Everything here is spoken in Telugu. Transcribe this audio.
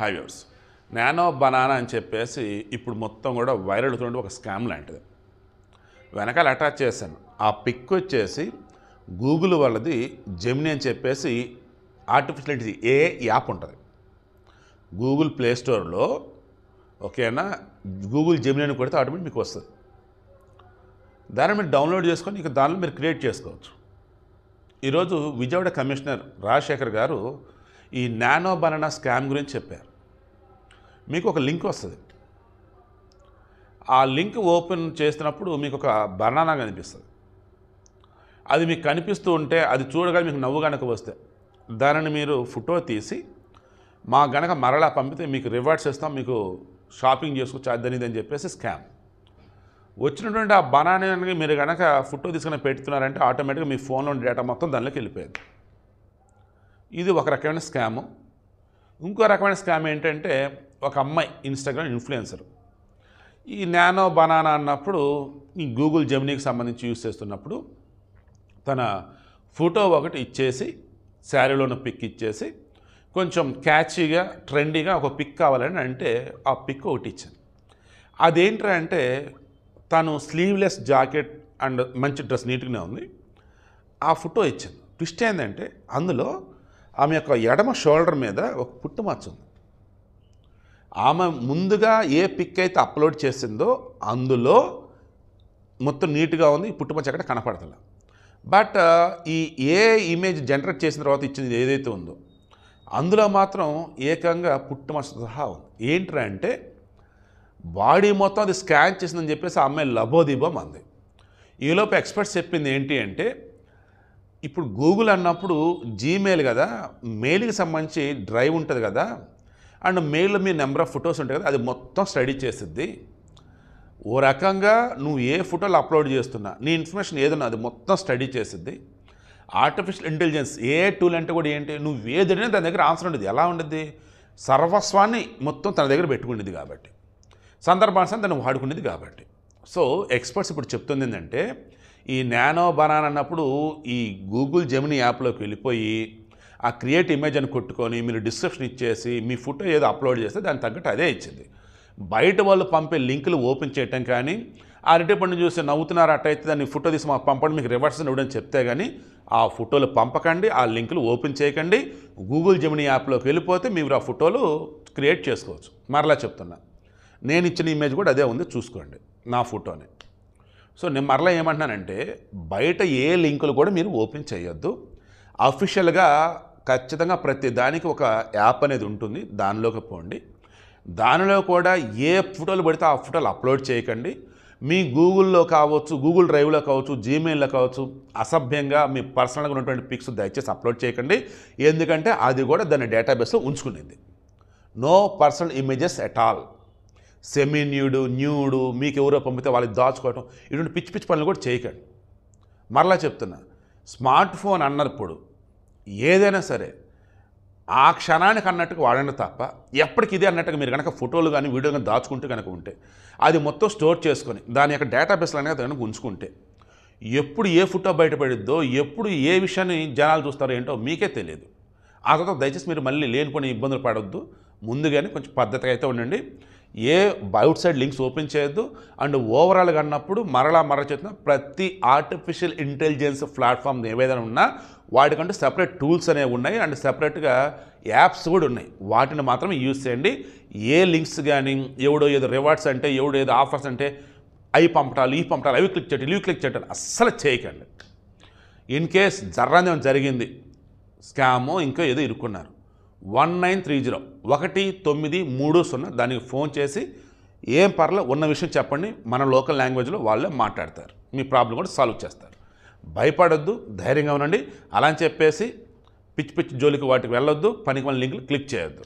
హై వ్యూవర్స్, నానో బనానా అని చెప్పేసి ఇప్పుడు మొత్తం కూడా వైరల్ అవుతుండే ఒక స్కామ్ లాంటిది. వెనకాల అటాచ్ చేశాను. ఆ పిక్ వచ్చేసి గూగుల్ వాళ్ళది జెమినీ అని చెప్పేసి ఆర్టిఫిషియల్ ఇంటెలిజెన్స్ యాప్ ఉంటుంది గూగుల్ ప్లే స్టోర్లో. ఓకేనా, గూగుల్ జెమినీ అని కొడితే ఆటోమేటిక్ మీకు వస్తుంది. దాన్ని మీరు డౌన్లోడ్ చేసుకొని ఇక దానిలో మీరు క్రియేట్ చేసుకోవచ్చు. ఈరోజు విజయవాడ కమిషనర్ రాజశేఖర్ గారు ఈ నానో బనానా స్కామ్ గురించి చెప్పారు. మీకు ఒక లింక్ వస్తుంది. ఆ లింక్ ఓపెన్ చేస్తున్నప్పుడు మీకు ఒక బనానా కనిపిస్తుంది. అది మీకు కనిపిస్తూ ఉంటే అది చూడగానే మీకు నవ్వు గనక వస్తే దానిని మీరు ఫోటో తీసి మా గనక మరలా పంపితే మీకు రివార్డ్స్ ఇస్తాం, మీకు షాపింగ్ చేసుకోవచ్చు అది అని చెప్పేసి స్కామ్. వచ్చినటువంటి ఆ బనానాని మీరు కనుక ఫోటో తీసుకుని పెడుతున్నారంటే ఆటోమేటిక్గా మీ ఫోన్లో డేటా మొత్తం దానిలోకి వెళ్ళిపోయింది. ఇది ఒక రకమైన స్కాము. ఇంకో రకమైన స్కామ్ ఏంటంటే, ఒక అమ్మాయి ఇన్స్టాగ్రామ్ ఇన్ఫ్లుయెన్సర్ ఈ నానో బనానా అన్నప్పుడు ఈ గూగుల్ జెమినీకి సంబంధించి యూజ్ చేస్తున్నప్పుడు తన ఫోటో ఒకటి ఇచ్చేసి, శారీలో ఉన్న పిక్ ఇచ్చేసి కొంచెం క్యాచీగా ట్రెండీగా ఒక పిక్ కావాలని అంటే ఆ పిక్ ఒకటి ఇచ్చింది. అదేంట్రా అంటే తను స్లీవ్లెస్ జాకెట్ అండ్ మంచి డ్రెస్ నీట్గానే ఉంది. ఆ ఫోటో ఇచ్చింది. ట్విస్ట్ ఏంటంటే అందులో ఆమె యొక్క ఎడమ షోల్డర్ మీద ఒక పుట్టుమచ్చ ఉంది. ఆమె ముందుగా ఏ పిక్ అయితే అప్లోడ్ చేసిందో అందులో మొత్తం నీట్గా ఉంది, పుట్టుమచ్చ అక్కడ కనపడుతుంది. బట్ ఈ ఏ ఇమేజ్ జనరేట్ చేసిన తర్వాత ఇచ్చింది ఏదైతే ఉందో అందులో మాత్రం ఏకంగా పుట్టుమచ్చ సహా ఉంది. ఏంట్రా అంటే బాడీ మొత్తం అది స్కాన్ చేసిందని చెప్పేసి ఆ అమ్మాయి లబోదీబం అంది. ఈలోపు ఎక్స్పర్ట్స్ చెప్పింది ఏంటి అంటే, ఇప్పుడు గూగుల్ అన్నప్పుడు జీమెయిల్ కదా, మెయిల్కి సంబంధించి డ్రైవ్ ఉంటుంది కదా, అండ్ మెయిల్లో మీ నెంబర్ ఆఫ్ ఫొటోస్ ఉంటాయి కదా, అది మొత్తం స్టడీ చేసిద్ది. ఓ రకంగా నువ్వు ఏ ఫోటోలు అప్లోడ్ చేస్తున్నా నీ ఇన్ఫర్మేషన్ ఏదన్నా అది మొత్తం స్టడీ చేసిద్ది. ఆర్టిఫిషియల్ ఇంటెలిజెన్స్ ఏ టూల్ అంటే కూడా ఏంటి, నువ్వు ఏదైనా దాని దగ్గర ఆన్సర్ ఉండేది. ఎలా ఉండేది, సర్వస్వాన్ని మొత్తం తన దగ్గర పెట్టుకునేది కాబట్టి, సందర్భానుసారం తను వాడుకునేది కాబట్టి. సో ఎక్స్పర్ట్స్ ఇప్పుడు చెప్తుంది ఏంటంటే, ఈ నానో బనానా అన్నప్పుడు ఈ గూగుల్ జెమినీ యాప్లోకి వెళ్ళిపోయి ఆ క్రియేట్ ఇమేజ్ అని కొట్టుకొని మీరు డిస్క్రిప్షన్ ఇచ్చేసి మీ ఫోటో ఏదో అప్లోడ్ చేస్తే దానికి తగ్గట్టు అదే ఇచ్చింది. బయట వాళ్ళు పంపే లింకులు ఓపెన్ చేయటం కానీ, ఆ అరటిపండు చూసి నవ్వుతున్నారు అట్టయితే దాన్ని ఫోటో తీసి మాకు పంపండి, మీకు రివర్స్ ఇవ్వడం చెప్తే కానీ ఆ ఫోటోలు పంపకండి, ఆ లింకులు ఓపెన్ చేయకండి. గూగుల్ జెమినీ యాప్లోకి వెళ్ళిపోతే మీరు ఆ ఫోటోలు క్రియేట్ చేసుకోవచ్చు. మరలా చెప్తున్నా, నేను ఇచ్చిన ఇమేజ్ కూడా అదే ఉంది, చూసుకోండి నా ఫోటోని. సో నేను మరలా ఏమంటున్నానంటే, బయట ఏ లింకులు కూడా మీరు ఓపెన్ చేయొద్దు. అఫీషియల్గా ఖచ్చితంగా ప్రతి దానికి ఒక యాప్ అనేది ఉంటుంది, దానిలోకి పోండి. దానిలో కూడా ఏ ఫోటోలు పడితే ఆ ఫోటోలు అప్లోడ్ చేయకండి. మీ గూగుల్లో కావచ్చు, గూగుల్ డ్రైవ్లో కావచ్చు, జీమెయిల్లో కావచ్చు అసభ్యంగా మీ పర్సనల్గా ఉన్నటువంటి పిక్స్ దయచేసి అప్లోడ్ చేయకండి. ఎందుకంటే అది కూడా దాని డేటాబేస్లో ఉంచుకునేది. No personal images at all. Semi nude మీకు ఎవరో పంపితే వాళ్ళకి దాచుకోవటం, ఇటువంటి పిచ్చి పిచ్చి పనులు కూడా చేయకండి. మరలా చెప్తున్నా, స్మార్ట్ ఫోన్ అన్నప్పుడు ఏదైనా సరే ఆ క్షణానికి అన్నట్టుగా వాడండి తప్ప, ఎప్పటికి ఇదే అన్నట్టుగా మీరు కనుక ఫోటోలు కానీ వీడియో కానీ దాచుకుంటూ కనుక ఉంటే, అది మొత్తం స్టోర్ చేసుకొని దాని యొక్క డేటాబేస్లో అనేది కనుక ఉంచుకుంటే, ఎప్పుడు ఏ ఫోటో బయటపడిద్దో, ఎప్పుడు ఏ విషయాన్ని జనాలు చూస్తారో ఏంటో మీకే తెలియదు. ఆ తర్వాత దయచేసి మీరు మళ్ళీ లేనిపోయిన ఇబ్బందులు పడొద్దు. ముందుగానే కొంచెం పద్ధతిగా అయితే ఉండండి. ఏ అవుట్ సైడ్ లింక్స్ ఓపెన్ చేయొద్దు. అండ్ ఓవరాల్గా అన్నప్పుడు మరలా చెప్తున్నా, ప్రతి ఆర్టిఫిషియల్ ఇంటెలిజెన్స్ ప్లాట్ఫామ్ ఏవైనా ఉన్నా వాటికంటూ సెపరేట్ టూల్స్ అనేవి ఉన్నాయి, అండ్ సెపరేట్గా యాప్స్ కూడా ఉన్నాయి. వాటిని మాత్రమే యూజ్ చేయండి. ఏ లింక్స్ కానీ ఎవడో ఏదో రివార్డ్స్ అంటే, ఎవడో ఏదో ఆఫర్స్ అంటే అవి పంపటాలు, ఈ పంపటాలు, అవి క్లిక్ చేయటం, ఇవి క్లిక్ చేయటం అస్సలు చేయకండి. ఇన్ కేస్ జర్రాందేమో జరిగింది, స్కామో ఇంకా ఏదో ఇరుక్కున్నారు, 1930 1930 దానికి ఫోన్ చేసి ఏం పర్లే ఉన్న విషయం చెప్పండి, మన లోకల్ లాంగ్వేజ్లో వాళ్ళే మాట్లాడతారు, మీ ప్రాబ్లం కూడా సాల్వ్ చేస్తారు. భయపడొద్దు, ధైర్యంగా ఉండండి. అలా అని చెప్పేసి పిచ్చి పిచ్చి జోలికి వాటికి వెళ్ళొద్దు, పనికి మన లింకులు క్లిక్ చేయొద్దు.